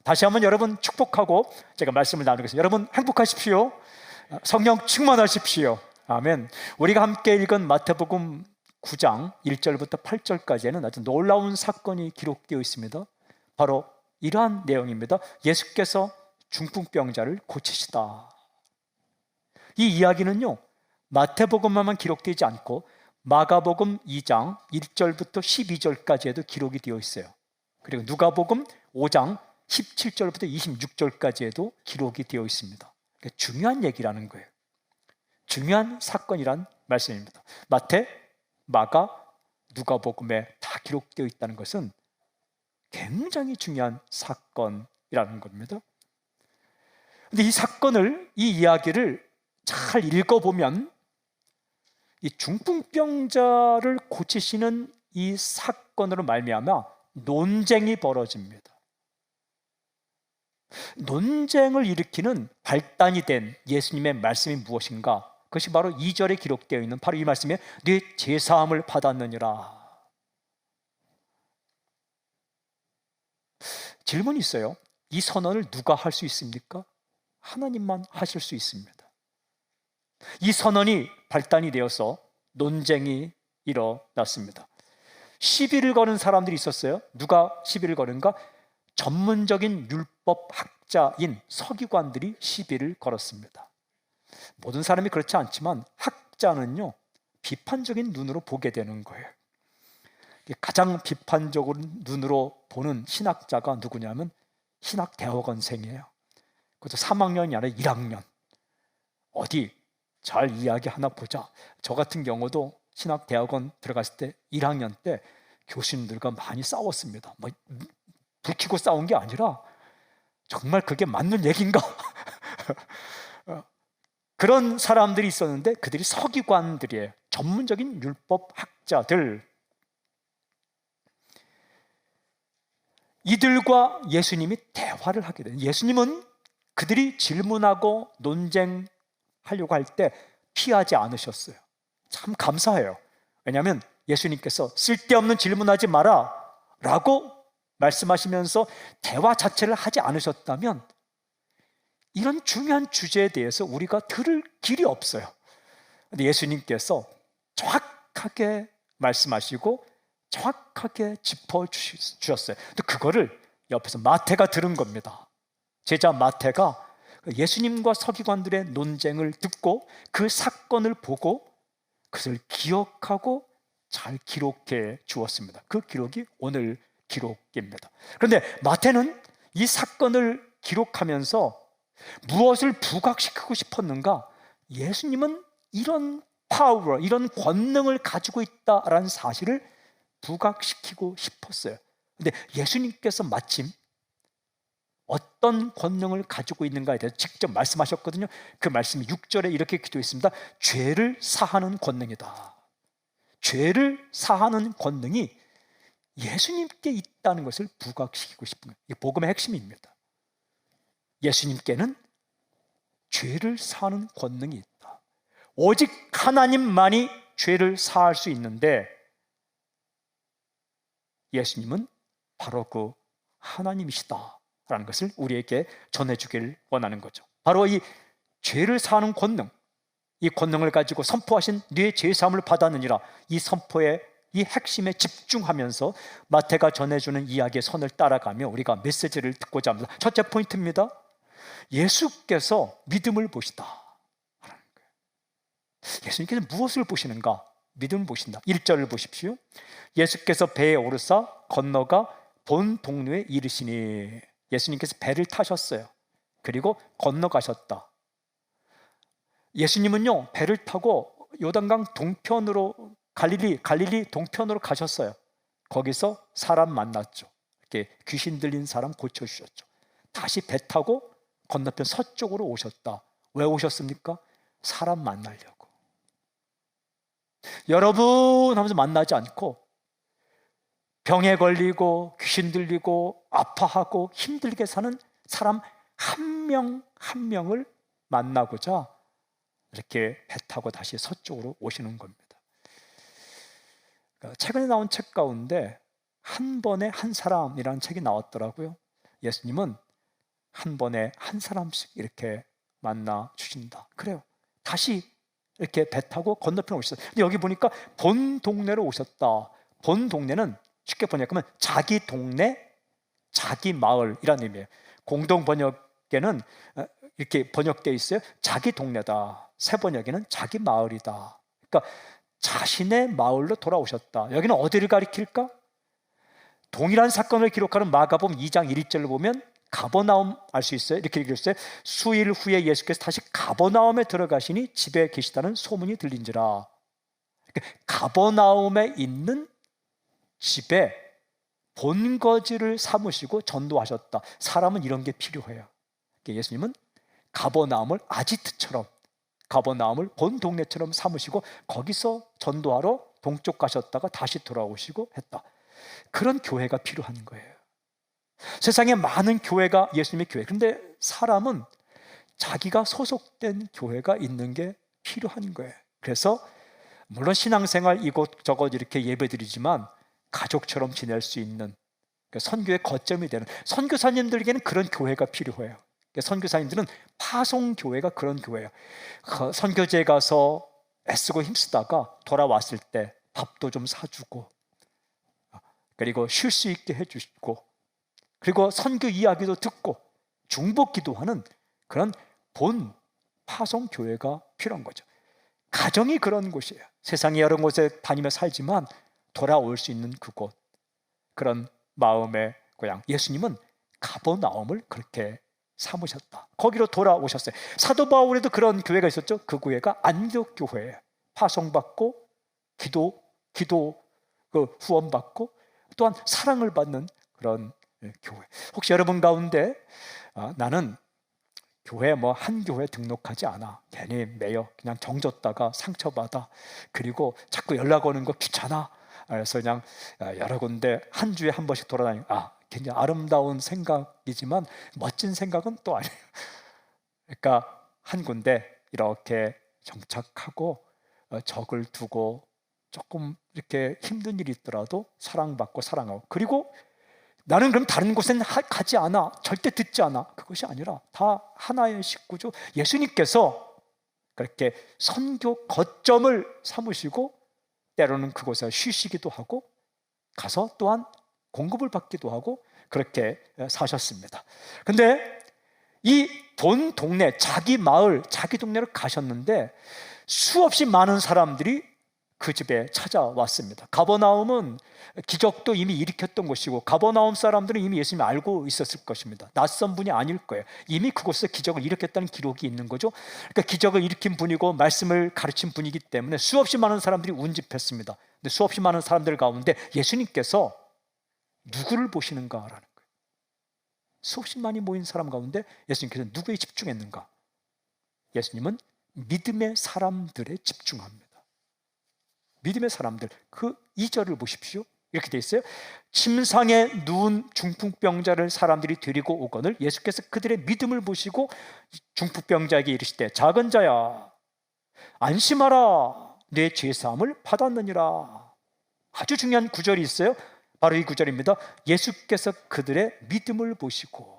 다시 한번 여러분 축복하고 제가 말씀을 나누겠습니다. 여러분 행복하십시오. 성령 충만하십시오. 아멘. 우리가 함께 읽은 마태복음 9장 1절부터 8절까지는 아주 놀라운 사건이 기록되어 있습니다. 바로 이러한 내용입니다. 예수께서 중풍병자를 고치시다. 이 이야기는요, 마태복음만 기록되지 않고 마가복음 2장 1절부터 12절까지에도 기록이 되어 있어요. 그리고 누가복음 5장 17절부터 26절까지에도 기록이 되어 있습니다. 그러니까 중요한 얘기라는 거예요. 중요한 사건이란 말씀입니다. 마태, 마가, 누가복음에 다 기록되어 있다는 것은 굉장히 중요한 사건이라는 겁니다. 근데 이 사건을, 이 이야기를 잘 읽어보면 이 중풍병자를 고치시는 이 사건으로 말미암아 논쟁이 벌어집니다. 논쟁을 일으키는 발단이 된 예수님의 말씀이 무엇인가? 그것이 바로 2절에 기록되어 있는 바로 이 말씀에 네 제사함을 받았느니라. 질문이 있어요. 이 선언을 누가 할 수 있습니까? 하나님만 하실 수 있습니다. 이 선언이 발단이 되어서 논쟁이 일어났습니다. 시비를 거는 사람들이 있었어요. 누가 시비를 거는가? 전문적인 율법 학자인 서기관들이 시비를 걸었습니다. 모든 사람이 그렇지 않지만 학자는요, 비판적인 눈으로 보게 되는 거예요. 가장 비판적인 눈으로 보는 신학자가 누구냐면 신학대학원생이에요. 그것도 3학년이 아니라 1학년. 어디 잘 이야기 하나 보자. 저 같은 경우도 신학대학원 들어갔을 때 1학년 때 교수님들과 많이 싸웠습니다. 불 켜고 싸운 게 아니라 정말 그게 맞는 얘기인가? 그런 사람들이 있었는데 그들이 서기관들이에요. 전문적인 율법 학자들. 이들과 예수님이 대화를 하게 돼요. 예수님은 그들이 질문하고 논쟁하려고 할 때 피하지 않으셨어요. 참 감사해요. 왜냐하면 예수님께서 쓸데없는 질문하지 마라 라고 말씀하시면서 대화 자체를 하지 않으셨다면 이런 중요한 주제에 대해서 우리가 들을 길이 없어요. 근데 예수님께서 정확하게 말씀하시고 정확하게 짚어주셨어요. 또 그거를 옆에서 마태가 들은 겁니다. 제자 마태가 예수님과 서기관들의 논쟁을 듣고 그 사건을 보고 그것을 기억하고 잘 기록해 주었습니다. 그 기록이 오늘 기록입니다. 그런데 마태는 이 사건을 기록하면서 무엇을 부각시키고 싶었는가? 예수님은 이런 파워, 이런 권능을 가지고 있다라는 사실을 부각시키고 싶었어요. 근데 예수님께서 마침 어떤 권능을 가지고 있는가에 대해서 직접 말씀하셨거든요. 그 말씀이 6절에 이렇게 기도했습니다. 죄를 사하는 권능이다. 죄를 사하는 권능이 예수님께 있다는 것을 부각시키고 싶은 거예요. 이게 복음의 핵심입니다. 예수님께는 죄를 사하는 권능이 있다. 오직 하나님만이 죄를 사할 수 있는데 예수님은 바로 그 하나님이시다라는 것을 우리에게 전해주길 원하는 거죠. 바로 이 죄를 사하는 권능, 이 권능을 가지고 선포하신 네 죄사함을 받았느니라, 이 선포의 이 핵심에 집중하면서 마태가 전해주는 이야기의 선을 따라가며 우리가 메시지를 듣고자 합니다. 첫째 포인트입니다. 예수께서 믿음을 보시다. 예수님께서 무엇을 보시는가? 믿음을 보신다. 1절을 보십시오. 예수께서 배에 오르사 건너가 본 동료에 이르시니, 예수님께서 배를 타셨어요. 그리고 건너가셨다. 예수님은요, 배를 타고 요단강 동편으로 갈릴리 동편으로 가셨어요. 거기서 사람 만났죠. 이렇게 귀신 들린 사람 고쳐주셨죠. 다시 배 타고 건너편 서쪽으로 오셨다. 왜 오셨습니까? 사람 만나려고. 여러분 하면서 만나지 않고 병에 걸리고 귀신 들리고 아파하고 힘들게 사는 사람 한 명 한 명을 만나고자 이렇게 배 타고 다시 서쪽으로 오시는 겁니다. 최근에 나온 책 가운데 한 번에 한 사람이라는 책이 나왔더라고요. 예수님은 한 번에 한 사람씩 이렇게 만나 주신다. 그래요. 다시 이렇게 배 타고 건너편 오셨어요. 근데 여기 보니까 본 동네로 오셨다. 본 동네는 쉽게 번역하면 자기 동네, 자기 마을이라는 의미예요. 공동 번역에는 이렇게 번역되어 있어요. 자기 동네다. 새 번역에는 자기 마을이다. 그러니까 자신의 마을로 돌아오셨다. 여기는 어디를 가리킬까? 동일한 사건을 기록하는 마가복음 2장 1절을 보면 가버나움 알 수 있어요. 이렇게 얘기했어요. 수일 후에 예수께서 다시 가버나움에 들어가시니 집에 계시다는 소문이 들린지라. 그러니까 가버나움에 있는 집에 본거지를 삼으시고 전도하셨다. 사람은 이런 게 필요해요. 예수님은 가버나움을 아지트처럼, 가버나움을 본 동네처럼 삼으시고 거기서 전도하러 동쪽 가셨다가 다시 돌아오시고 했다. 그런 교회가 필요한 거예요. 세상에 많은 교회가 예수님의 교회. 그런데 사람은 자기가 소속된 교회가 있는 게 필요한 거예요. 그래서 물론 신앙생활 이곳저곳 이렇게 예배드리지만 가족처럼 지낼 수 있는, 선교의 거점이 되는, 선교사님들에게는 그런 교회가 필요해요. 선교사님들은 파송교회가 그런 교회예요. 선교지에 가서 애쓰고 힘쓰다가 돌아왔을 때 밥도 좀 사주고, 그리고 쉴 수 있게 해주시고, 그리고 선교 이야기도 듣고 중보 기도하는 그런 본 파송교회가 필요한 거죠. 가정이 그런 곳이에요. 세상에 여러 곳에 다니며 살지만 돌아올 수 있는 그곳, 그런 마음의 고향. 예수님은 가버나움을 그렇게 삼으셨다. 거기로 돌아오셨어요. 사도 바울에도 그런 교회가 있었죠. 그 교회가 안디옥 교회예요. 파송받고 기도 후원받고 또한 사랑을 받는 그런 교회. 혹시 여러분 가운데 나는 교회 한 교회 등록하지 않아, 괜히 매여 그냥 정졌다가 상처받아, 그리고 자꾸 연락 오는 거 귀찮아, 그래서 그냥 여러 군데 한 주에 한 번씩 돌아다니고, 굉장히 아름다운 생각이지만 멋진 생각은 또 아니에요. 그러니까 한 군데 이렇게 정착하고 적을 두고 조금 이렇게 힘든 일이 있더라도 사랑받고 사랑하고, 그리고 나는 그럼 다른 곳엔 가지 않아, 절대 듣지 않아, 그것이 아니라 다 하나의 식구죠. 예수님께서 그렇게 선교 거점을 삼으시고 때로는 그곳에 쉬시기도 하고 가서 또한 공급을 받기도 하고 그렇게 사셨습니다. 근데 이 본 동네, 자기 마을, 자기 동네를 가셨는데 수없이 많은 사람들이 그 집에 찾아왔습니다. 가버나움은 기적도 이미 일으켰던 곳이고, 가버나움 사람들은 이미 예수님을 알고 있었을 것입니다. 낯선 분이 아닐 거예요. 이미 그곳에서 기적을 일으켰다는 기록이 있는 거죠. 그러니까 기적을 일으킨 분이고 말씀을 가르친 분이기 때문에 수없이 많은 사람들이 운집했습니다. 근데 수없이 많은 사람들 가운데 예수님께서 누구를 보시는가라는 거예요. 수없이 많이 모인 사람 가운데 예수님께서 누구에 집중했는가? 예수님은 믿음의 사람들에 집중합니다. 믿음의 사람들, 그 2절을 보십시오. 이렇게 돼 있어요. 침상에 누운 중풍병자를 사람들이 데리고 오거늘 예수께서 그들의 믿음을 보시고 중풍병자에게 이르시되 작은 자야 안심하라, 내 죄사함을 받았느니라. 아주 중요한 구절이 있어요. 바로 이 구절입니다. 예수께서 그들의 믿음을 보시고.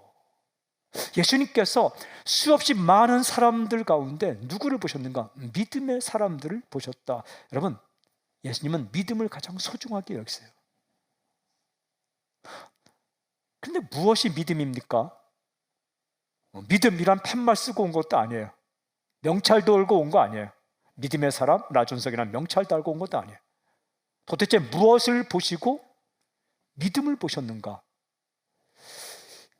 예수님께서 수없이 많은 사람들 가운데 누구를 보셨는가? 믿음의 사람들을 보셨다. 여러분, 예수님은 믿음을 가장 소중하게 여기세요. 근데 무엇이 믿음입니까? 믿음이란 팻말 쓰고 온 것도 아니에요. 명찰 돌고 온 거 아니에요. 믿음의 사람, 나준석이란 명찰 달고 온 것도 아니에요. 도대체 무엇을 보시고 믿음을 보셨는가?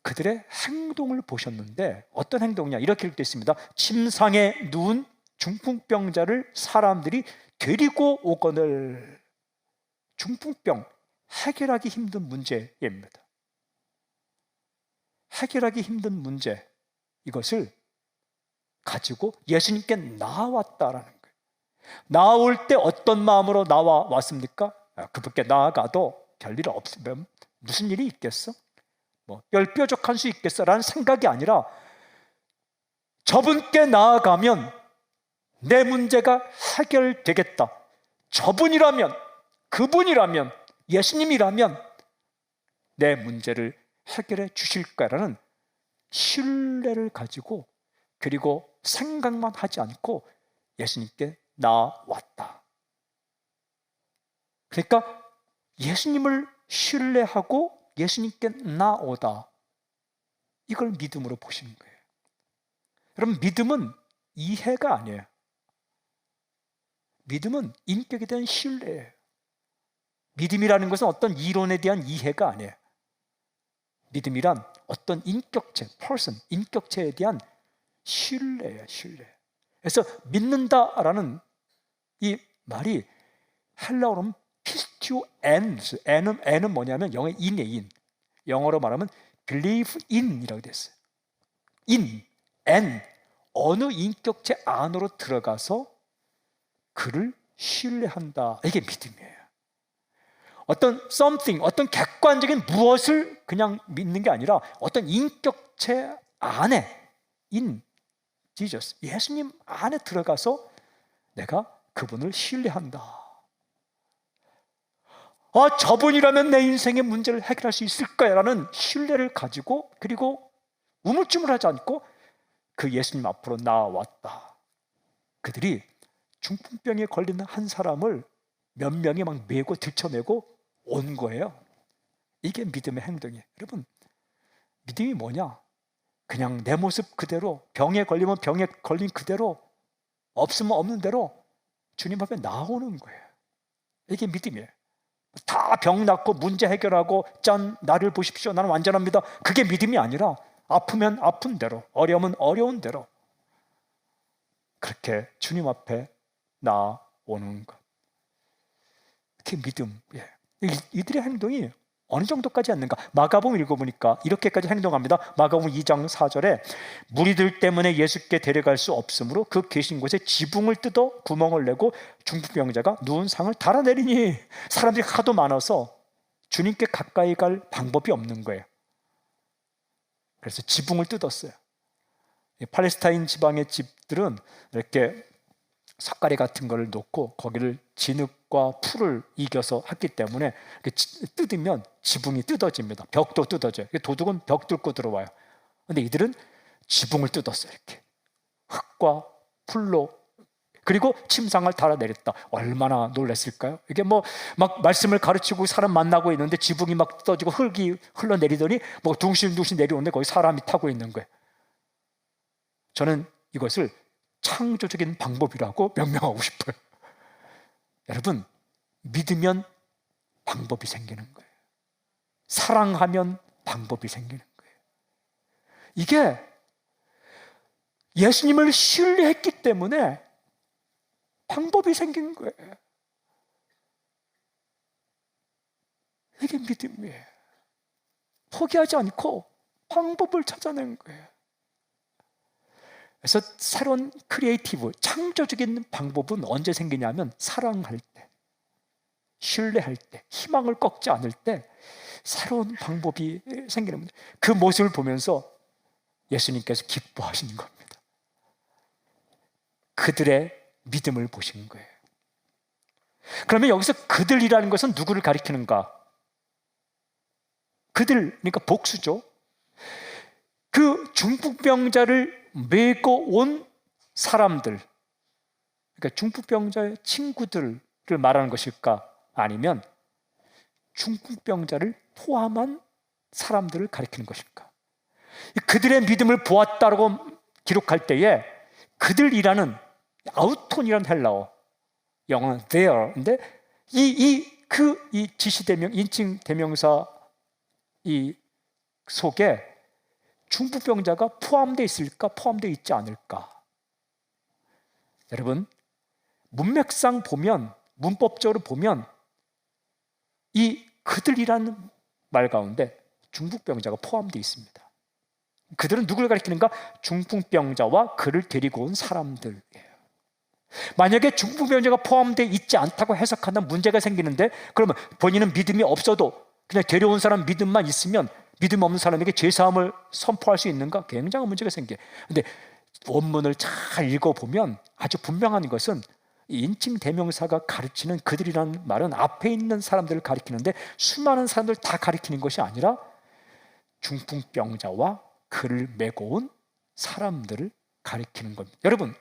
그들의 행동을 보셨는데 어떤 행동이냐? 이렇게 기록되어 있습니다. 침상에 누운 중풍병자를 사람들이 데리고 오거늘. 중풍병, 해결하기 힘든 문제입니다. 해결하기 힘든 문제, 이것을 가지고 예수님께 나아왔다라는 거예요. 나아올 때 어떤 마음으로 나아왔습니까? 그분께 나아가도 별일 없으면 무슨 일이 있겠어? 뼈족한 수 있겠어? 라는 생각이 아니라 저분께 나아가면 내 문제가 해결되겠다. 저분이라면, 그분이라면, 예수님이라면 내 문제를 해결해 주실 거라는 신뢰를 가지고 그리고 생각만 하지 않고 예수님께 나왔다. 그러니까 예수님을 신뢰하고 예수님께 나오다. 이걸 믿음으로 보시는 거예요. 여러분, 믿음은 이해가 아니에요. 믿음은 인격에 대한 신뢰예요. 믿음이라는 것은 어떤 이론에 대한 이해가 아니에요. 믿음이란 어떤 인격체, person, 인격체에 대한 신뢰예요, 신뢰. 그래서 믿는다라는 이 말이 헬라어로는 피스티오 N은 뭐냐면 영어의 in이에요, in. 영어로 말하면 believe in이라고 됐어요. N, 어느 인격체 안으로 들어가서 그를 신뢰한다. 이게 믿음이에요. 어떤 something, 어떤 객관적인 무엇을 그냥 믿는 게 아니라 어떤 인격체 안에 in Jesus, 예수님 안에 들어가서 내가 그분을 신뢰한다. 저분이라면 내 인생의 문제를 해결할 수 있을 거야라는 신뢰를 가지고 그리고 우물쭈물하지 않고 그 예수님 앞으로 나왔다. 그들이 중풍병에 걸린 한 사람을 몇 명이 막 메고 들쳐내고 온 거예요. 이게 믿음의 행동이에요. 여러분, 믿음이 뭐냐? 그냥 내 모습 그대로, 병에 걸리면 병에 걸린 그대로, 없으면 없는 대로 주님 앞에 나오는 거예요. 이게 믿음이에요. 다 병 낫고 문제 해결하고 짠, 나를 보십시오, 나는 완전합니다. 그게 믿음이 아니라 아프면 아픈 대로, 어려우면 어려운 대로 그렇게 주님 앞에 나오는 것. 그게 믿음이에요. 이들의 행동이 어느 정도까지 했는가? 마가복음 읽어보니까 이렇게까지 행동합니다. 마가복음 2장 4절에 무리들 때문에 예수께 데려갈 수 없으므로 그 계신 곳에 지붕을 뜯어 구멍을 내고 중풍병자가 누운 상을 달아내리니, 사람들이 하도 많아서 주님께 가까이 갈 방법이 없는 거예요. 그래서 지붕을 뜯었어요. 팔레스타인 지방의 집들은 이렇게 석가리 같은 걸 놓고 거기를 진흙과 풀을 이겨서 했기 때문에 뜯으면 지붕이 뜯어집니다. 벽도 뜯어져요. 도둑은 벽 뚫고 들어와요. 근데 이들은 지붕을 뜯었어요. 이렇게 흙과 풀로, 그리고 침상을 달아내렸다. 얼마나 놀랐을까요? 이게 뭐 막 말씀을 가르치고 사람 만나고 있는데 지붕이 막 뜯어지고 흙이 흘러내리더니 뭐 둥실둥실 내려오는데 거기 사람이 타고 있는 거예요. 저는 이것을 창조적인 방법이라고 명명하고 싶어요. 여러분, 믿으면 방법이 생기는 거예요. 사랑하면 방법이 생기는 거예요. 이게 예수님을 신뢰했기 때문에 방법이 생긴 거예요. 이게 믿음이에요. 포기하지 않고 방법을 찾아낸 거예요. 그래서 새로운 크리에이티브, 창조적인 방법은 언제 생기냐면 사랑할 때, 신뢰할 때, 희망을 꺾지 않을 때 새로운 방법이 생기는 겁니다. 그 모습을 보면서 예수님께서 기뻐하시는 겁니다. 그들의 믿음을 보시는 거예요. 그러면 여기서 그들이라는 것은 누구를 가리키는가? 그들, 그러니까 복수죠. 그 중풍병자를 메고 온 사람들, 그러니까 중풍병자의 친구들을 말하는 것일까? 아니면 중풍병자를 포함한 사람들을 가리키는 것일까? 그들의 믿음을 보았다고 기록할 때에 그들이라는 아우톤이라는 헬라어, 영어는 there인데 이 지시대명, 인칭대명사 이 속에 중풍병자가 포함되어 있을까, 포함되어 있지 않을까? 여러분, 문맥상 보면, 문법적으로 보면 이 그들이라는 말 가운데 중풍병자가 포함되어 있습니다. 그들은 누구를 가리키는가? 중풍병자와 그를 데리고 온 사람들이에요. 만약에 중풍병자가 포함되어 있지 않다고 해석하면 문제가 생기는데, 그러면 본인은 믿음이 없어도 그냥 데려온 사람 믿음만 있으면 믿음 없는 사람에게 죄사함을 선포할 수 있는가? 굉장한 문제가 생겨요. 근데 원문을 잘 읽어보면 아주 분명한 것은 인칭 대명사가 가르치는 그들이라는 말은 앞에 있는 사람들을 가리키는데 수많은 사람들 다 가리키는 것이 아니라 중풍병자와 그를 메고 온 사람들을 가리키는 겁니다. 여러분,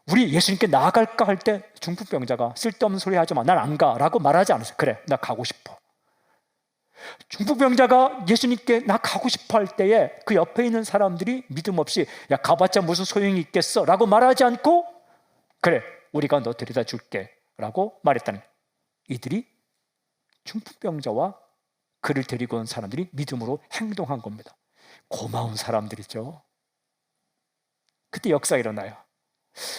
우리 예수님께 나아갈까 할 때 중풍병자가 쓸데없는 소리 하지 마, 난 안 가라고 말하지 않았어요. 그래, 나 가고 싶어. 중풍병자가 예수님께 나 가고 싶어 할 때에 그 옆에 있는 사람들이 믿음 없이 야, 가봤자 무슨 소용이 있겠어 라고 말하지 않고 그래, 우리가 너 데려다 줄게 라고 말했다는 거예요. 이들이 중풍병자와 그를 데리고 온 사람들이 믿음으로 행동한 겁니다. 고마운 사람들이죠. 그때 역사가 일어나요.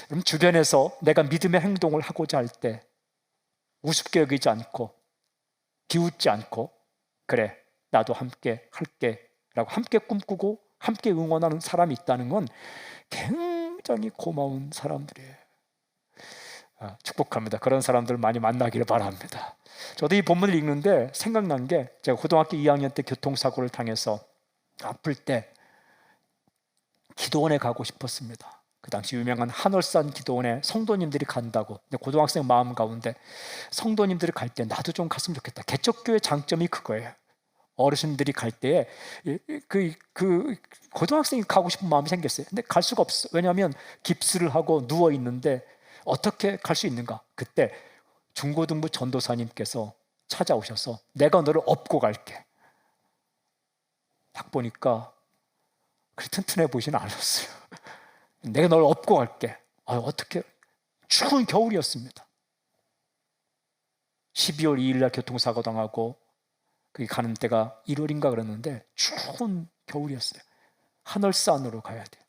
그럼 주변에서 내가 믿음의 행동을 하고자 할 때 우습게 여기지 않고 비웃지 않고 그래, 나도 함께 할게 라고 함께 꿈꾸고 함께 응원하는 사람이 있다는 건 굉장히 고마운 사람들이에요. 축복합니다. 그런 사람들 많이 만나기를 바랍니다. 저도 이 본문을 읽는데 생각난 게 제가 고등학교 2학년 때 교통사고를 당해서 아플 때 기도원에 가고 싶었습니다. 그 당시 유명한 한월산 기도원에 성도님들이 간다고. 근데 고등학생 마음 가운데 성도님들이 갈 때 나도 좀 갔으면 좋겠다. 개척교회 장점이 그거예요. 어르신들이 갈 때에 그 고등학생이 가고 싶은 마음이 생겼어요. 근데 갈 수가 없어. 왜냐하면 깁스를 하고 누워 있는데 어떻게 갈 수 있는가? 그때 중고등부 전도사님께서 찾아오셔서 내가 너를 업고 갈게. 딱 보니까 그리 튼튼해 보이지는 않았어요. 내가 너를 업고 갈게. 어떻게? 추운 겨울이었습니다. 12월 2일 날 교통사고 당하고 거기 가는 때가 1월인가 그랬는데 추운 겨울이었어요. 하늘산으로 가야 돼요.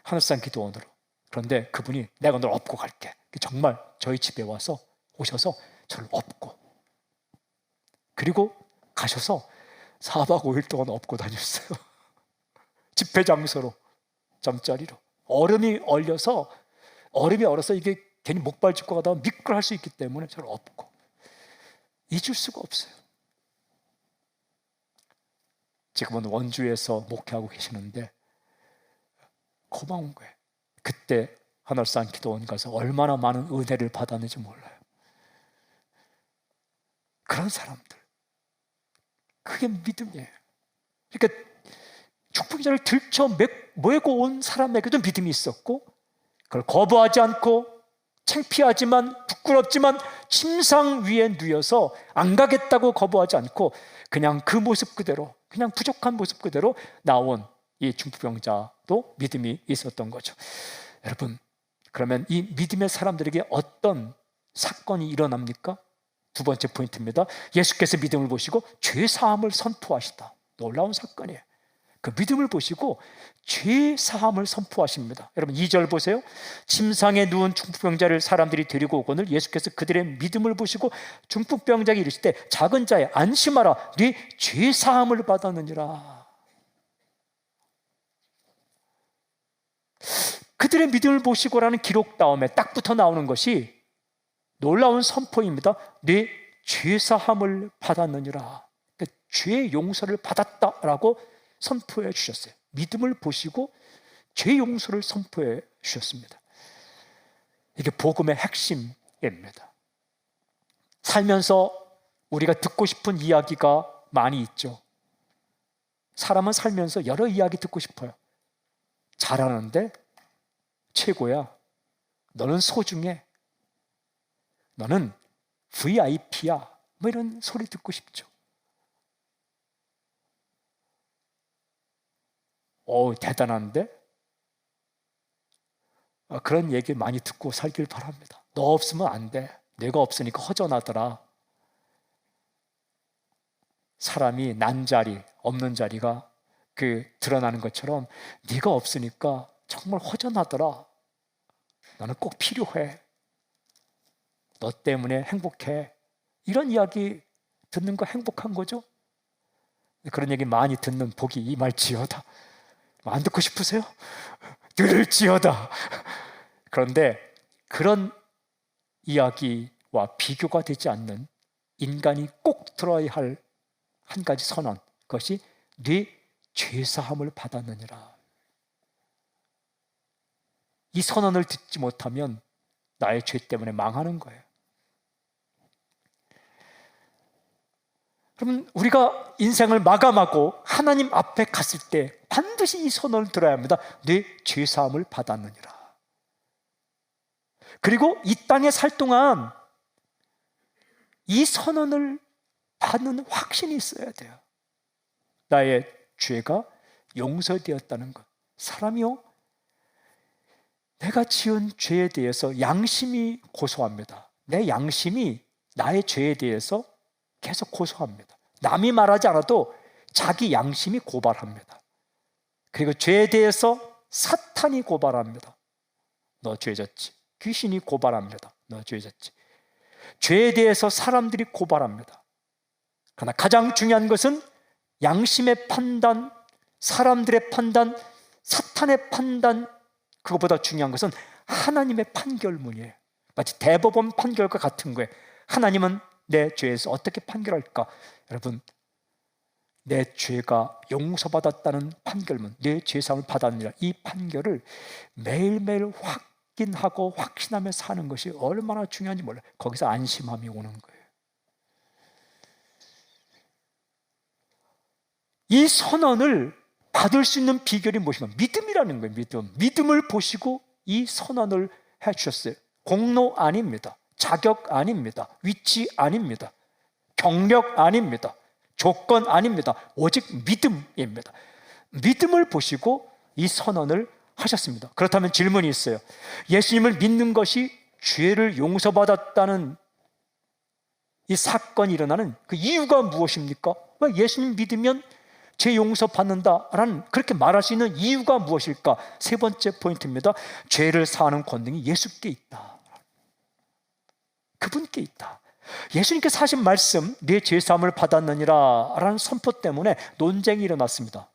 하늘산 기도원으로. 그런데 그분이 내가 널 업고 갈게. 정말 저희 집에 오셔서 저를 업고 그리고 가셔서 4박 5일 동안 업고 다녔어요. 집회 장소로, 잠자리로. 얼음이 얼어서 이게 괜히 목발 짚고 가다가 미끄러할 수 있기 때문에 저를 업고 잊을 수가 없어요. 지금은 원주에서 목회하고 계시는데 고마운 거예요. 그때 하늘산 기도원 가서 얼마나 많은 은혜를 받았는지 몰라요. 그런 사람들, 그게 믿음이에요. 그러니까 축복자를 들쳐 메고 온 사람에게도 믿음이 있었고 그걸 거부하지 않고 창피하지만 부끄럽지만 침상 위에 누워서 안 가겠다고 거부하지 않고 그냥 그 모습 그대로, 그냥 부족한 모습 그대로 나온 이 중풍병자도 믿음이 있었던 거죠. 여러분, 그러면 이 믿음의 사람들에게 어떤 사건이 일어납니까? 두 번째 포인트입니다. 예수께서 믿음을 보시고 죄사함을 선포하시다. 놀라운 사건이에요. 그 믿음을 보시고 죄사함을 선포하십니다. 여러분 2절 보세요. 침상에 누운 중풍병자를 사람들이 데리고 오거늘 예수께서 그들의 믿음을 보시고 중풍병자에게 이르시되 작은 자야 안심하라 네 죄사함을 받았느니라. 그들의 믿음을 보시고라는 기록 다음에 딱 붙어 나오는 것이 놀라운 선포입니다. 네 죄사함을 받았느니라. 그러니까 죄 용서를 받았다라고 선포해 주셨어요. 믿음을 보시고 죄 용서를 선포해 주셨습니다. 이게 복음의 핵심입니다. 살면서 우리가 듣고 싶은 이야기가 많이 있죠. 사람은 살면서 여러 이야기 듣고 싶어요. 잘하는데 최고야. 너는 소중해. 너는 VIP야. 뭐 이런 소리 듣고 싶죠. 대단한데? 그런 얘기 많이 듣고 살길 바랍니다. 너 없으면 안 돼. 내가 없으니까 허전하더라. 사람이 난 자리, 없는 자리가 드러나는 것처럼 네가 없으니까 정말 허전하더라. 너는 꼭 필요해. 너 때문에 행복해. 이런 이야기 듣는 거 행복한 거죠? 그런 얘기 많이 듣는 복이 임할지어다. 안 듣고 싶으세요? 들을지어다. 그런데 그런 이야기와 비교가 되지 않는 인간이 꼭 들어야 할 한 가지 선언, 그것이 네 죄사함을 받았느니라. 이 선언을 듣지 못하면 나의 죄 때문에 망하는 거예요. 그러면 우리가 인생을 마감하고 하나님 앞에 갔을 때 반드시 이 선언을 들어야 합니다. 내 죄사함을 받았느니라. 그리고 이 땅에 살 동안 이 선언을 받는 확신이 있어야 돼요. 나의 죄가 용서되었다는 것. 사람이요, 내가 지은 죄에 대해서 양심이 고소합니다. 내 양심이 나의 죄에 대해서 계속 고소합니다. 남이 말하지 않아도 자기 양심이 고발합니다. 그리고 죄에 대해서 사탄이 고발합니다. 너 죄졌지. 귀신이 고발합니다. 너 죄졌지. 죄에 대해서 사람들이 고발합니다. 그러나 가장 중요한 것은 양심의 판단, 사람들의 판단, 사탄의 판단, 그것보다 중요한 것은 하나님의 판결문이에요. 마치 대법원 판결과 같은 거예요. 하나님은 내 죄에서 어떻게 판결할까? 여러분, 내 죄가 용서받았다는 판결문, 내 죄사함을 받았느니라, 이 판결을 매일매일 확인하고 확신하며 사는 것이 얼마나 중요한지 몰라요. 거기서 안심함이 오는 거예요. 이 선언을 받을 수 있는 비결이 무엇이냐? 믿음이라는 거예요. 믿음을 보시고 이 선언을 해주셨어요. 공로 아닙니다. 자격 아닙니다. 위치 아닙니다. 경력 아닙니다. 조건 아닙니다. 오직 믿음입니다. 믿음을 보시고 이 선언을 하셨습니다. 그렇다면 질문이 있어요. 예수님을 믿는 것이 죄를 용서받았다는 이 사건이 일어나는 그 이유가 무엇입니까? 왜 예수님 믿으면 죄 용서받는다라는 그렇게 말할 수 있는 이유가 무엇일까? 세 번째 포인트입니다. 죄를 사하는 권능이 예수께 있다. 그분께 있다. 예수님께서 하신 말씀, 내 죄사함을 받았느니라 라는 선포 때문에 논쟁이 일어났습니다.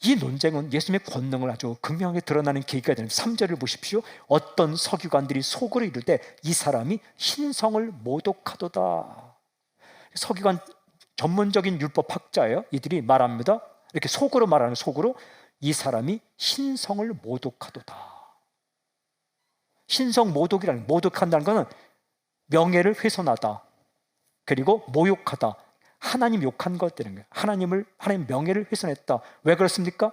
이 논쟁은 예수님의 권능을 아주 극명하게 드러나는 계기가 되는 3절을 보십시오. 어떤 서기관들이 속으로 이르되 이 사람이 신성을 모독하도다. 서기관 전문적인 율법학자예요. 이들이 말합니다. 이렇게 속으로 말하는, 속으로 이 사람이 신성을 모독하도다. 신성 모독이라는, 모독한다는 것은 명예를 훼손하다, 그리고 모욕하다, 하나님 욕한 것 되는 거예요. 하나님 명예를 훼손했다. 왜 그렇습니까?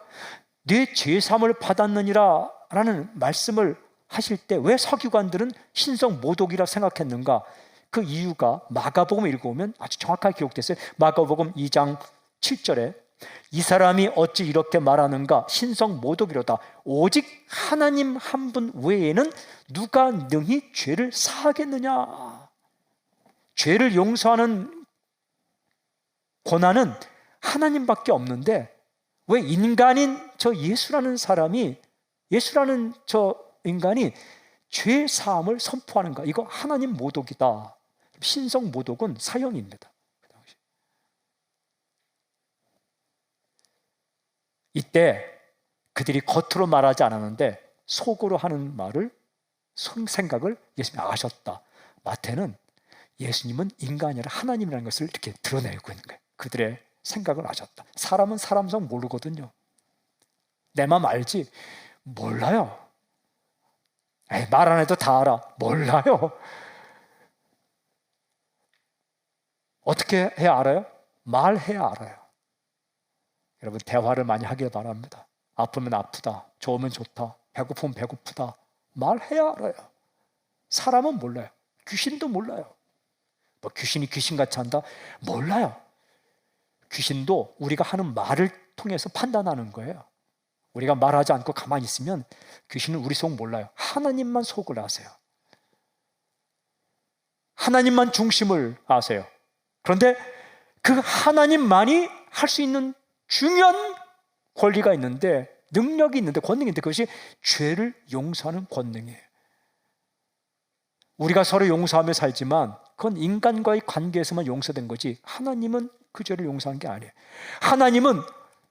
내 죄사함을 받았느니라 라는 말씀을 하실 때 왜 서기관들은 신성 모독이라 생각했는가? 그 이유가 마가복음 읽어보면 아주 정확하게 기록됐어요. 마가복음 2장 7절에 이 사람이 어찌 이렇게 말하는가? 신성 모독이로다. 오직 하나님 한 분 외에는 누가 능히 죄를 사하겠느냐? 죄를 용서하는 권한은 하나님밖에 없는데 왜 인간인 저 예수라는 사람이, 예수라는 저 인간이 죄 사함을 선포하는가? 이거 하나님 모독이다. 신성 모독은 사형입니다. 이때 그들이 겉으로 말하지 않았는데 속으로 하는 말을, 생각을 예수님이 아셨다. 마태는 예수님은 인간이 아니라 하나님이라는 것을 이렇게 드러내고 있는 거예요. 그들의 생각을 아셨다. 사람은 사람성 모르거든요. 내 마음 알지? 몰라요. 말 안 해도 다 알아. 몰라요. 어떻게 해야 알아요? 말해야 알아요. 여러분, 대화를 많이 하길 바랍니다. 아프면 아프다, 좋으면 좋다, 배고프면 배고프다, 말해야 알아요. 사람은 몰라요. 귀신도 몰라요. 뭐 귀신이 귀신같이 한다? 몰라요. 귀신도 우리가 하는 말을 통해서 판단하는 거예요. 우리가 말하지 않고 가만히 있으면 귀신은 우리 속 몰라요. 하나님만 속을 아세요. 하나님만 중심을 아세요. 그런데 그 하나님만이 할 수 있는 중요한 권리가 있는데, 능력이 있는데, 권능이 있는데, 그것이 죄를 용서하는 권능이에요. 우리가 서로 용서하며 살지만 그건 인간과의 관계에서만 용서된 거지, 하나님은 그 죄를 용서한 게 아니에요. 하나님은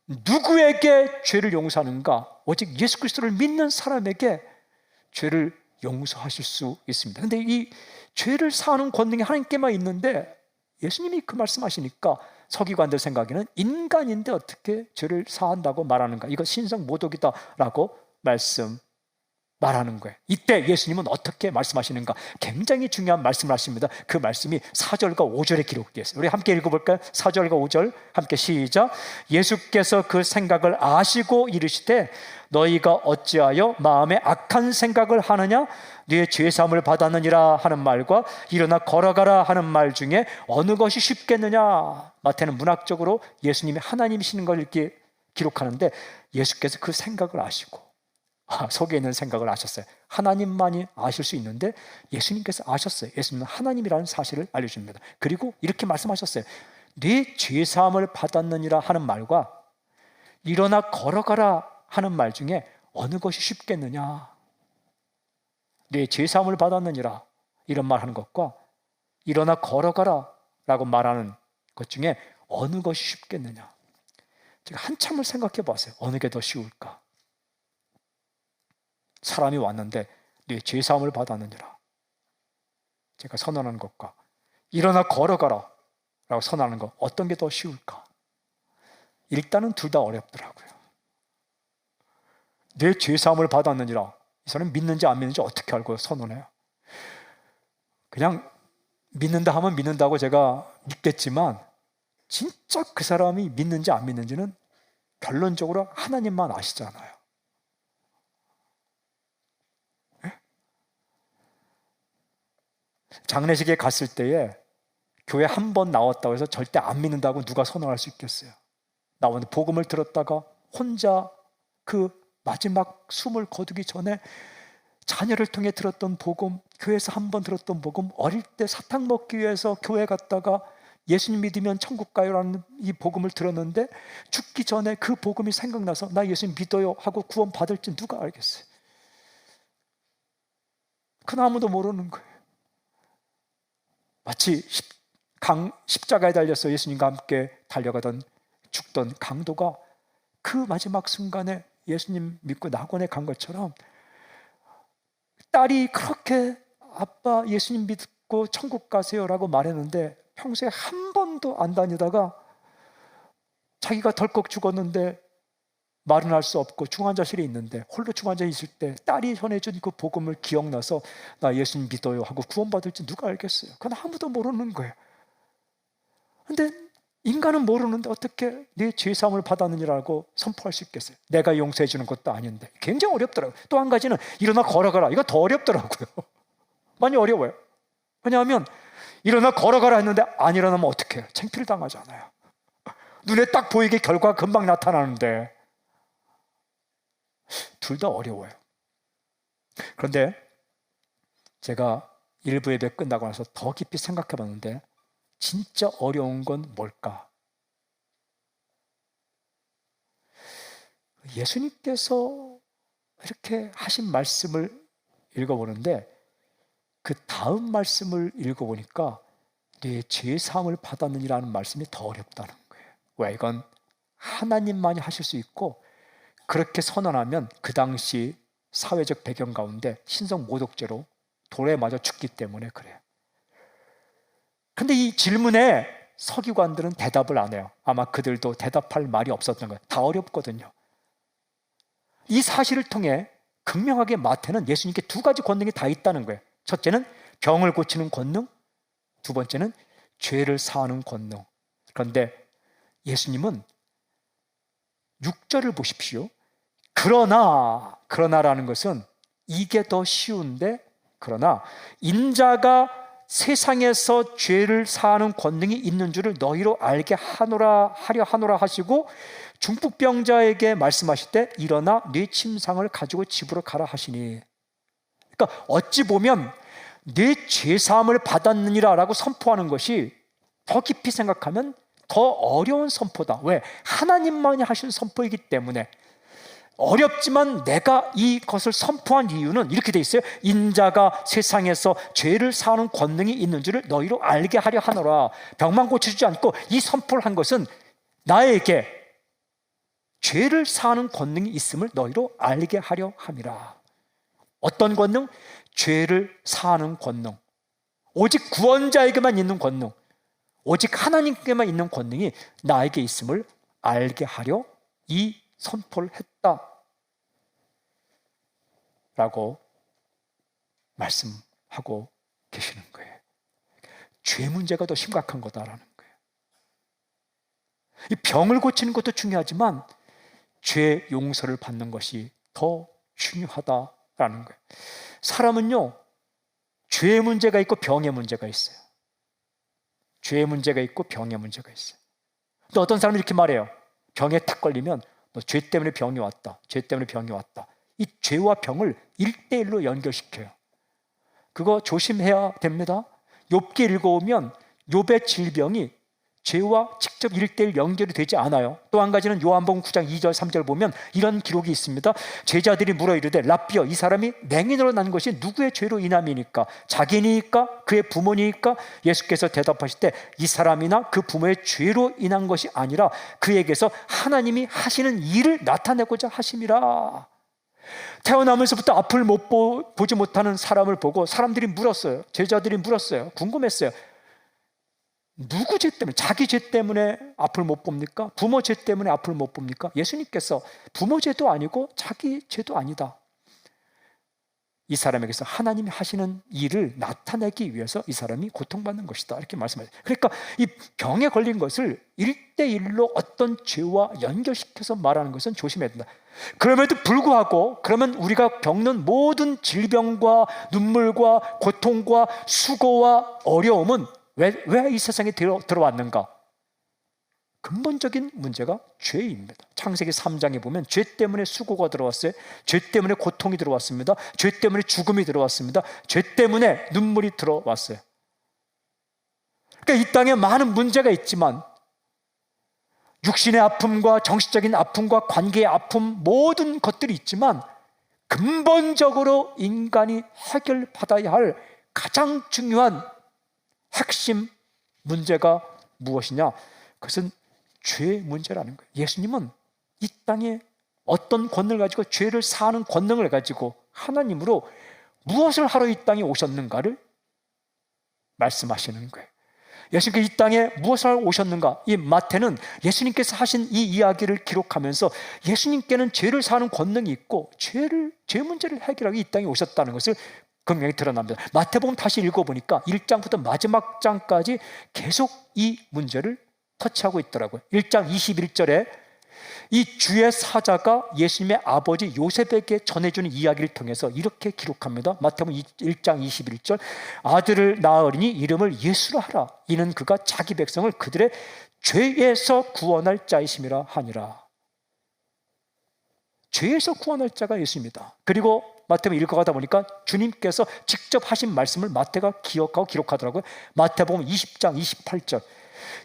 누구에게 죄를 용서하는가? 오직 예수 그리스도를 믿는 사람에게 죄를 용서하실 수 있습니다. 그런데 이 죄를 사하는 권능이 하나님께만 있는데 예수님이 그 말씀하시니까 서기관들 생각에는 인간인데 어떻게 죄를 사한다고 말하는가? 이거 신성 모독이다라고 말씀하셨습니다. 말하는 거예요. 이때 예수님은 어떻게 말씀하시는가? 굉장히 중요한 말씀을 하십니다. 그 말씀이 4절과 5절에 기록되어 있어요. 우리 함께 읽어볼까요? 4절과 5절 함께 시작. 예수께서 그 생각을 아시고 이르시되 너희가 어찌하여 마음에 악한 생각을 하느냐? 네 죄사함을 받았느니라 하는 말과 일어나 걸어가라 하는 말 중에 어느 것이 쉽겠느냐? 마태는 문학적으로 예수님이 하나님이시는 걸 이렇게 기록하는데 예수께서 그 생각을 아시고 속에 있는 생각을 아셨어요. 하나님만이 아실 수 있는데 예수님께서 아셨어요. 예수님은 하나님이라는 사실을 알려줍니다. 그리고 이렇게 말씀하셨어요. 네 죄사함을 받았느니라 하는 말과 일어나 걸어가라 하는 말 중에 어느 것이 쉽겠느냐? 네 죄사함을 받았느니라 이런 말하는 것과 일어나 걸어가라 라고 말하는 것 중에 어느 것이 쉽겠느냐? 제가 한참을 생각해 봤어요. 어느 게 더 쉬울까? 사람이 왔는데 네 죄사함을 받았느니라 제가 선언하는 것과 일어나 걸어가라 라고 선언하는 것, 어떤 게 더 쉬울까? 일단은 둘 다 어렵더라고요. 내 죄사함을 받았느니라, 이 사람이 믿는지 안 믿는지 어떻게 알고 선언해요? 그냥 믿는다 하면 믿는다고 제가 믿겠지만 진짜 그 사람이 믿는지 안 믿는지는 결론적으로 하나님만 아시잖아요. 장례식에 갔을 때에 교회 한 번 나왔다고 해서 절대 안 믿는다고 누가 선언할 수 있겠어요? 나오는데 복음을 들었다가 혼자 그 마지막 숨을 거두기 전에 자녀를 통해 들었던 복음, 교회에서 한 번 들었던 복음, 어릴 때 사탕 먹기 위해서 교회 갔다가 예수님 믿으면 천국 가요라는 이 복음을 들었는데 죽기 전에 그 복음이 생각나서 나 예수님 믿어요 하고 구원 받을지 누가 알겠어요? 그건 아무도 모르는 거예요. 마치 십자가에 달려서 예수님과 함께 달려가던 죽던 강도가 그 마지막 순간에 예수님 믿고 낙원에 간 것처럼 딸이 그렇게 아빠 예수님 믿고 천국 가세요라고 말했는데 평소에 한 번도 안 다니다가 자기가 덜컥 죽었는데 말은 할 수 없고 중환자실에 있는데 홀로 중환자에 있을 때 딸이 전해준 그 복음을 기억나서 나 예수님 믿어요 하고 구원받을지 누가 알겠어요? 그건 아무도 모르는 거예요. 근데 인간은 모르는데 어떻게 내 죄사함을 받았느니라고 선포할 수 있겠어요? 내가 용서해 주는 것도 아닌데 굉장히 어렵더라고요. 또 한 가지는 일어나 걸어가라, 이거 더 어렵더라고요. 많이 어려워요. 왜냐하면 일어나 걸어가라 했는데 안 일어나면 어떡해요? 창피를 당하잖아요. 눈에 딱 보이게 결과가 금방 나타나는데 둘 다 어려워요. 그런데 제가 일부 예배 끝나고 나서 더 깊이 생각해 봤는데 진짜 어려운 건 뭘까? 예수님께서 이렇게 하신 말씀을 읽어보는데 그 다음 말씀을 읽어보니까 내 죄사함을 받았느니라는 말씀이 더 어렵다는 거예요. 왜? 이건 하나님만이 하실 수 있고 그렇게 선언하면 그 당시 사회적 배경 가운데 신성 모독죄로 돌에 맞아 죽기 때문에 그래요. 근데 이 질문에 서기관들은 대답을 안 해요. 아마 그들도 대답할 말이 없었던 거예요. 다 어렵거든요. 이 사실을 통해 극명하게 마태는 예수님께 두 가지 권능이 다 있다는 거예요. 첫째는 병을 고치는 권능, 두 번째는 죄를 사하는 권능. 그런데 예수님은 6절을 보십시오. 그러나라는 것은 이게 더 쉬운데, 그러나 인자가 세상에서 죄를 사하는 권능이 있는 줄을 너희로 알게 하려 하노라 하시고 중풍병자에게 말씀하실 때 일어나 네 침상을 가지고 집으로 가라 하시니, 그러니까 어찌 보면 네 죄사함을 받았느니라 라고 선포하는 것이 더 깊이 생각하면 더 어려운 선포다. 왜? 하나님만이 하신 선포이기 때문에. 어렵지만 내가 이것을 선포한 이유는 이렇게 돼 있어요. 인자가 세상에서 죄를 사하는 권능이 있는 줄을 너희로 알게 하려 하노라. 병만 고쳐주지 않고 이 선포를 한 것은 나에게 죄를 사하는 권능이 있음을 너희로 알게 하려 함이라. 어떤 권능? 죄를 사하는 권능. 오직 구원자에게만 있는 권능, 오직 하나님께만 있는 권능이 나에게 있음을 알게 하려 이 선포를 했다. 라고 말씀하고 계시는 거예요. 죄 문제가 더 심각한 거다라는 거예요. 이 병을 고치는 것도 중요하지만 죄 용서를 받는 것이 더 중요하다라는 거예요. 사람은요, 죄의 문제가 있고 병의 문제가 있어요. 죄의 문제가 있고 병의 문제가 있어요. 근데 어떤 사람은 이렇게 말해요. 병에 탁 걸리면 너 죄 때문에 병이 왔다. 죄 때문에 병이 왔다. 이 죄와 병을 1대1로 연결시켜요. 그거 조심해야 됩니다. 욥기 읽어오면 욥의 질병이 죄와 직접 1대1 연결이 되지 않아요. 또 한 가지는 요한복음 9장 2절 3절 보면 이런 기록이 있습니다. 제자들이 물어 이르되 랍비여, 이 사람이 맹인으로 난 것이 누구의 죄로 인함이니까? 자기니까? 그의 부모니까? 예수께서 대답하실 때 이 사람이나 그 부모의 죄로 인한 것이 아니라 그에게서 하나님이 하시는 일을 나타내고자 하심이라. 태어나면서부터 앞을 보지 못하는 사람을 보고 사람들이 물었어요. 제자들이 물었어요. 궁금했어요. 누구 죄 때문에? 자기 죄 때문에 앞을 못 봅니까? 부모 죄 때문에 앞을 못 봅니까? 예수님께서 부모 죄도 아니고 자기 죄도 아니다. 이 사람에게서 하나님이 하시는 일을 나타내기 위해서 이 사람이 고통받는 것이다. 이렇게 말씀하세요. 그러니까 이 병에 걸린 것을 1대1로 어떤 죄와 연결시켜서 말하는 것은 조심해야 된다. 그럼에도 불구하고 그러면 우리가 겪는 모든 질병과 눈물과 고통과 수고와 어려움은 왜 이 세상에 들어왔는가? 근본적인 문제가 죄입니다. 창세기 3장에 보면 죄 때문에 수고가 들어왔어요. 죄 때문에 고통이 들어왔습니다. 죄 때문에 죽음이 들어왔습니다. 죄 때문에 눈물이 들어왔어요. 그러니까 이 땅에 많은 문제가 있지만 육신의 아픔과 정신적인 아픔과 관계의 아픔, 모든 것들이 있지만 근본적으로 인간이 해결받아야 할 가장 중요한 핵심 문제가 무엇이냐? 그것은 죄의 문제라는 거예요. 예수님은 이 땅에 어떤 권능을 가지고 죄를 사하는 권능을 가지고 하나님으로 무엇을 하러 이 땅에 오셨는가를 말씀하시는 거예요. 예수님께서 이 땅에 무엇을 하러 오셨는가? 이 마태는 예수님께서 하신 이 이야기를 기록하면서 예수님께는 죄를 사하는 권능이 있고 죄 문제를 해결하기 이 땅에 오셨다는 것을 분명히 드러납니다. 마태복음 다시 읽어보니까 1장부터 마지막 장까지 계속 이 문제를 터치하고 있더라고요. 1장 21절에 이 주의 사자가 예수님의 아버지 요셉에게 전해주는 이야기를 통해서 이렇게 기록합니다. 마태복음 1장 21절, 아들을 낳으리니 이름을 예수라 하라. 이는 그가 자기 백성을 그들의 죄에서 구원할 자이심이라 하니라. 죄에서 구원할 자가 예수입니다. 그리고 마태복음 읽어가다 보니까 주님께서 직접 하신 말씀을 마태가 기억하고 기록하더라고요. 마태복음 20장 28절,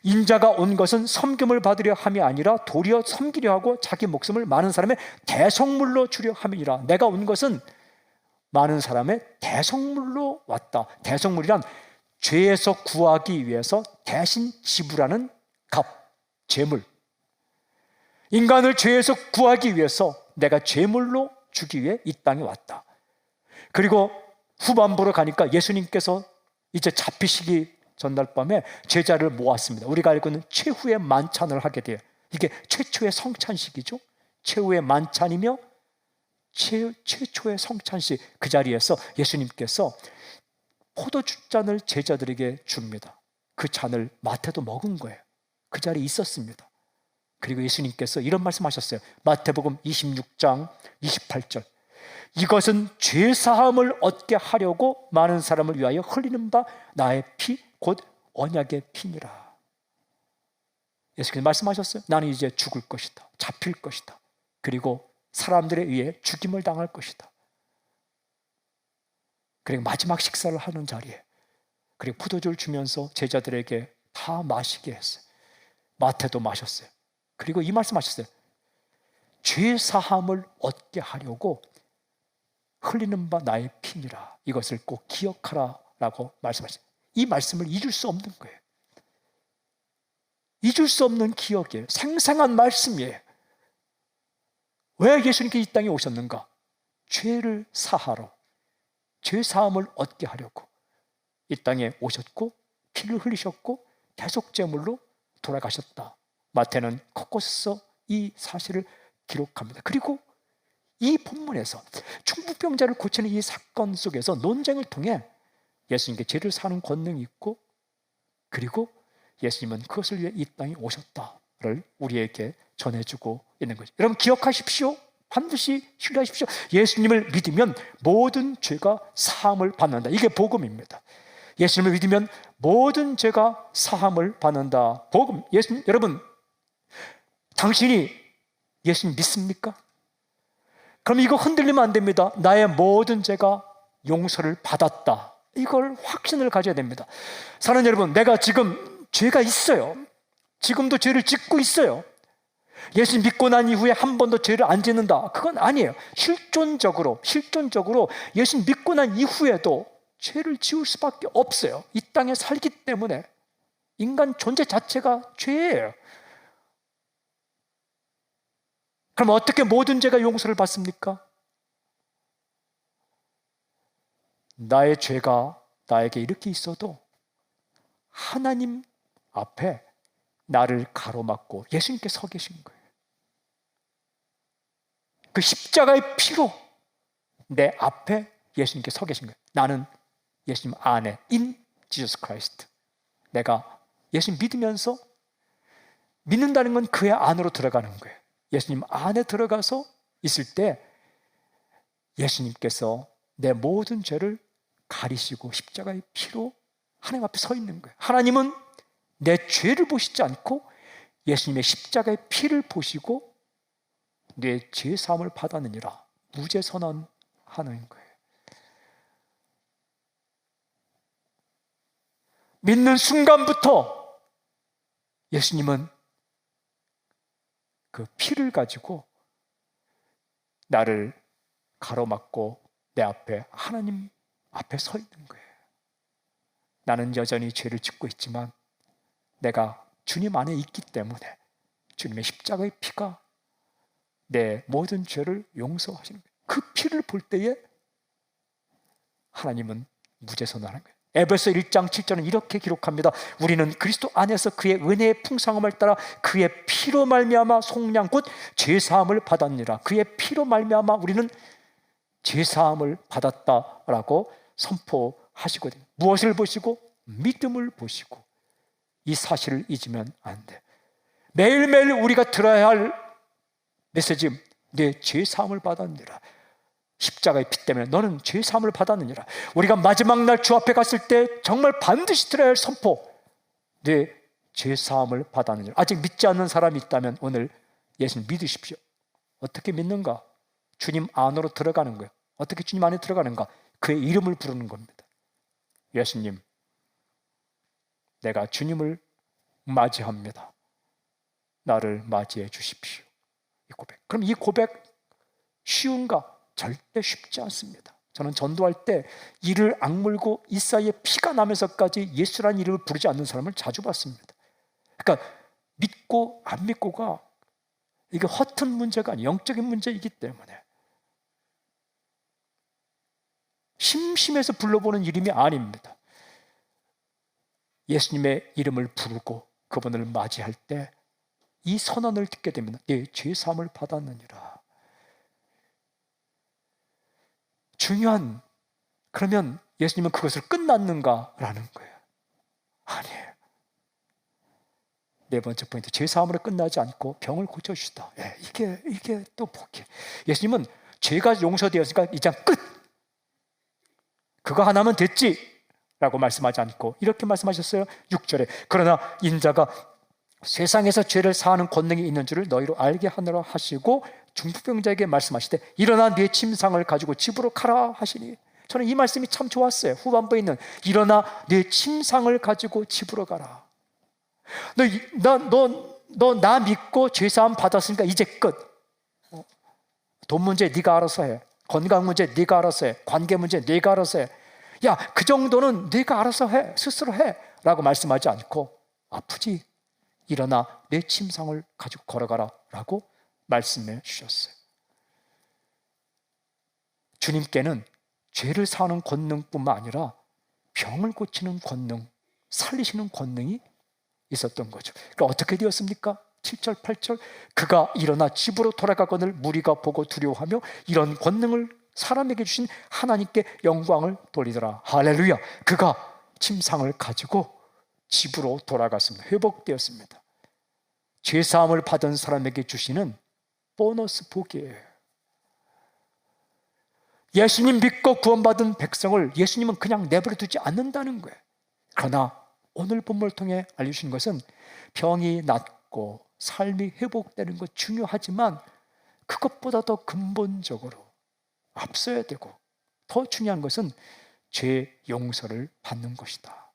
인자가 온 것은 섬김을 받으려 함이 아니라 도리어 섬기려 하고 자기 목숨을 많은 사람의 대속물로 주려 함이니라. 내가 온 것은 많은 사람의 대속물로 왔다. 대속물이란 죄에서 구하기 위해서 대신 지불하는 값, 재물. 인간을 죄에서 구하기 위해서 내가 재물로 주기 위해 이 땅에 왔다. 그리고 후반부로 가니까 예수님께서 이제 잡히시기 전날 밤에 제자를 모았습니다. 우리가 알고 있는 최후의 만찬을 하게 돼요. 이게 최초의 성찬식이죠. 최후의 만찬이며 최초의 성찬식. 그 자리에서 예수님께서 포도주 잔을 제자들에게 줍니다. 그 잔을 마태도 먹은 거예요. 그 자리에 있었습니다. 그리고 예수님께서 이런 말씀하셨어요. 마태복음 26장 28절, 이것은 죄사함을 얻게 하려고 많은 사람을 위하여 흘리는 바 나의 피 곧 언약의 피니라. 예수께서 말씀하셨어요. 나는 이제 죽을 것이다. 잡힐 것이다. 그리고 사람들에 의해 죽임을 당할 것이다. 그리고 마지막 식사를 하는 자리에 그리고 포도주를 주면서 제자들에게 다 마시게 했어요. 마태도 마셨어요. 그리고 이 말씀하셨어요. 죄사함을 얻게 하려고 흘리는 바 나의 피니라. 이것을 꼭 기억하라 라고 말씀하셨어요. 이 말씀을 잊을 수 없는 거예요. 잊을 수 없는 기억이에요. 생생한 말씀이에요. 왜 예수님께서 이 땅에 오셨는가? 죄를 사하러, 죄사함을 얻게 하려고 이 땅에 오셨고 피를 흘리셨고 대속제물로 돌아가셨다. 마태는 곳곳에서 이 사실을 기록합니다. 그리고 이 본문에서 중풍병자를 고치는 이 사건 속에서 논쟁을 통해 예수님께 죄를 사는 권능이 있고, 그리고 예수님은 그것을 위해 이 땅에 오셨다를 우리에게 전해주고 있는 거죠. 여러분 기억하십시오. 반드시 신뢰하십시오. 예수님을 믿으면 모든 죄가 사함을 받는다. 이게 복음입니다. 예수님을 믿으면 모든 죄가 사함을 받는다. 복음. 여러분, 당신이 예수님 믿습니까? 그럼 이거 흔들리면 안 됩니다. 나의 모든 죄가 용서를 받았다. 이걸 확신을 가져야 됩니다. 사랑하는 여러분, 내가 지금 죄가 있어요. 지금도 죄를 짓고 있어요. 예수님 믿고 난 이후에 한 번도 죄를 안 짓는다. 그건 아니에요. 실존적으로 예수님 믿고 난 이후에도 죄를 지을 수밖에 없어요. 이 땅에 살기 때문에. 인간 존재 자체가 죄예요. 그럼 어떻게 모든 죄가 용서를 받습니까? 나의 죄가 나에게 이렇게 있어도 하나님 앞에 나를 가로막고 예수님께 서 계신 거예요. 그 십자가의 피로 내 앞에 예수님께 서 계신 거예요. 나는 예수님 안에 in Jesus Christ. 내가 예수님 믿으면서, 믿는다는 건 그의 안으로 들어가는 거예요. 예수님 안에 들어가서 있을 때 예수님께서 내 모든 죄를 가리시고 십자가의 피로 하나님 앞에 서 있는 거예요. 하나님은 내 죄를 보시지 않고 예수님의 십자가의 피를 보시고 내 죄 사함을 받았느니라 무죄 선언하는 거예요. 믿는 순간부터 예수님은 그 피를 가지고 나를 가로막고 내 앞에 하나님 앞에 서 있는 거예요. 나는 여전히 죄를 짓고 있지만 내가 주님 안에 있기 때문에 주님의 십자가의 피가 내 모든 죄를 용서하시는 거예요. 그 피를 볼 때에 하나님은 무죄 선언하는 거예요. 에베소 1장 7절은 이렇게 기록합니다. 우리는 그리스도 안에서 그의 은혜의 풍성함을 따라 그의 피로 말미암아 속량 곧 죄사함을 받았느니라. 그의 피로 말미암아 우리는 죄사함을 받았다라고 선포하시거든요. 무엇을 보시고? 믿음을 보시고. 이 사실을 잊으면 안 돼. 매일매일 우리가 들어야 할 메시지, 내 죄사함을 받았느니라. 십자가의 피 때문에 너는 죄사함을 받았느니라. 우리가 마지막 날 주 앞에 갔을 때 정말 반드시 들어야 할 선포, 내 죄사함을 받았느니라. 아직 믿지 않는 사람이 있다면 오늘 예수님 믿으십시오. 어떻게 믿는가? 주님 안으로 들어가는 거예요. 어떻게 주님 안에 들어가는가? 그의 이름을 부르는 겁니다. 예수님, 내가 주님을 맞이합니다. 나를 맞이해 주십시오. 이 고백. 그럼 이 고백 쉬운가? 절대 쉽지 않습니다. 저는 전도할 때 이를 악물고 이 사이에 피가 나면서까지 예수라는 이름을 부르지 않는 사람을 자주 봤습니다. 그러니까 믿고 안 믿고가 이게 허튼 문제가 아니에요. 영적인 문제이기 때문에 심심해서 불러보는 이름이 아닙니다. 예수님의 이름을 부르고 그분을 맞이할 때 이 선언을 듣게 되면 내 죄사함을 받았느니라. 중요한, 그러면 예수님은 그것을 끝났는가라는 거예요. 아니에요. 네 번째 포인트, 죄사함으로 끝나지 않고 병을 고쳐주시다. 이게 또 복이에요. 예수님은 죄가 용서되었으니까 이제 끝! 그거 하나면 됐지! 라고 말씀하지 않고 이렇게 말씀하셨어요. 6절에 그러나 인자가 세상에서 죄를 사하는 권능이 있는 줄을 너희로 알게 하느라 하시고 중풍병자에게 말씀하시되 일어나 네 침상을 가지고 집으로 가라 하시니, 저는 이 말씀이 참 좋았어요. 후반부에 있는 일어나 네 침상을 가지고 집으로 가라. 너 나 믿고 죄사함 받았으니까 이제 끝. 돈 문제 네가 알아서 해. 건강 문제 네가 알아서 해. 관계 문제 네가 알아서 해. 야, 그 정도는 네가 알아서 해. 스스로 해. 라고 말씀하지 않고 아프지? 일어나 내 침상을 가지고 걸어가라 라고 말씀해 주셨어요. 주님께는 죄를 사하는 권능뿐만 아니라 병을 고치는 권능, 살리시는 권능이 있었던 거죠. 그러니까 어떻게 되었습니까? 7절 8절 그가 일어나 집으로 돌아가거늘 무리가 보고 두려워하며 이런 권능을 사람에게 주신 하나님께 영광을 돌리더라. 할렐루야. 그가 침상을 가지고 집으로 돌아갔습니다. 회복되었습니다. 죄사함을 받은 사람에게 주시는 보너스 복이에요. 예수님 믿고 구원받은 백성을 예수님은 그냥 내버려 두지 않는다는 거예요. 그러나 오늘 본문을 통해 알려주신 것은 병이 낫고 삶이 회복되는 것 중요하지만 그것보다 더 근본적으로 앞서야 되고 더 중요한 것은 죄 용서를 받는 것이다.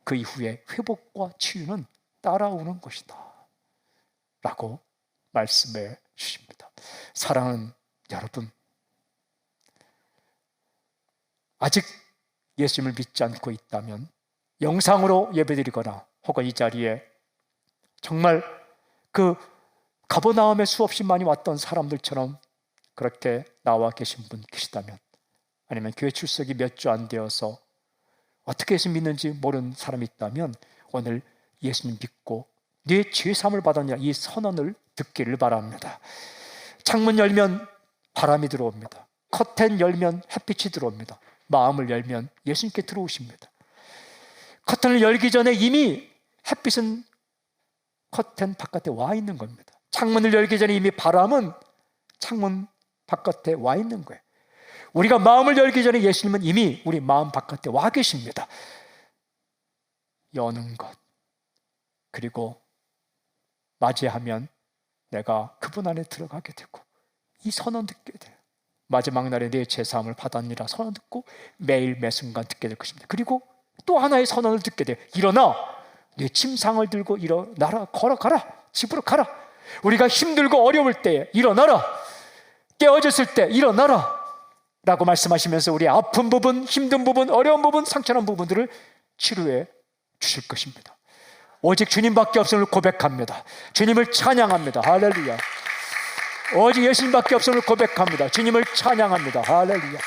그 이후에 회복과 치유는 따라오는 것이다 라고 말씀해 주십니다. 사랑하는 여러분, 아직 예수님을 믿지 않고 있다면 영상으로 예배드리거나 혹은 이 자리에 정말 그 가버나움에 수없이 많이 왔던 사람들처럼 그렇게 나와 계신 분 계시다면, 아니면 교회 출석이 몇 주 안 되어서 어떻게 예수 믿는지 모르는 사람이 있다면 오늘 예수님 믿고 내 죄사함을 받았냐 이 선언을 듣기를 바랍니다. 창문 열면 바람이 들어옵니다. 커튼 열면 햇빛이 들어옵니다. 마음을 열면 예수님께 들어오십니다. 커튼을 열기 전에 이미 햇빛은 커튼 바깥에 와 있는 겁니다. 창문을 열기 전에 이미 바람은 창문 바깥에 와 있는 거예요. 우리가 마음을 열기 전에 예수님은 이미 우리 마음 바깥에 와 계십니다. 여는 것, 그리고 맞이하면 내가 그분 안에 들어가게 되고 이 선언 듣게 돼요. 마지막 날에 내 죄사함을 받았느니라 선언 듣고 매일 매순간 듣게 될 것입니다. 그리고 또 하나의 선언을 듣게 돼요. 일어나 내 침상을 들고 일어나라, 걸어가라, 집으로 가라. 우리가 힘들고 어려울 때 일어나라, 깨어졌을 때 일어나라 라고 말씀하시면서 우리 아픈 부분, 힘든 부분, 어려운 부분, 상처난 부분들을 치료해 주실 것입니다. 오직 주님밖에 없음을 고백합니다. 주님을 찬양합니다. 할렐루야. 오직 예수님밖에 없음을 고백합니다. 주님을 찬양합니다. 할렐루야.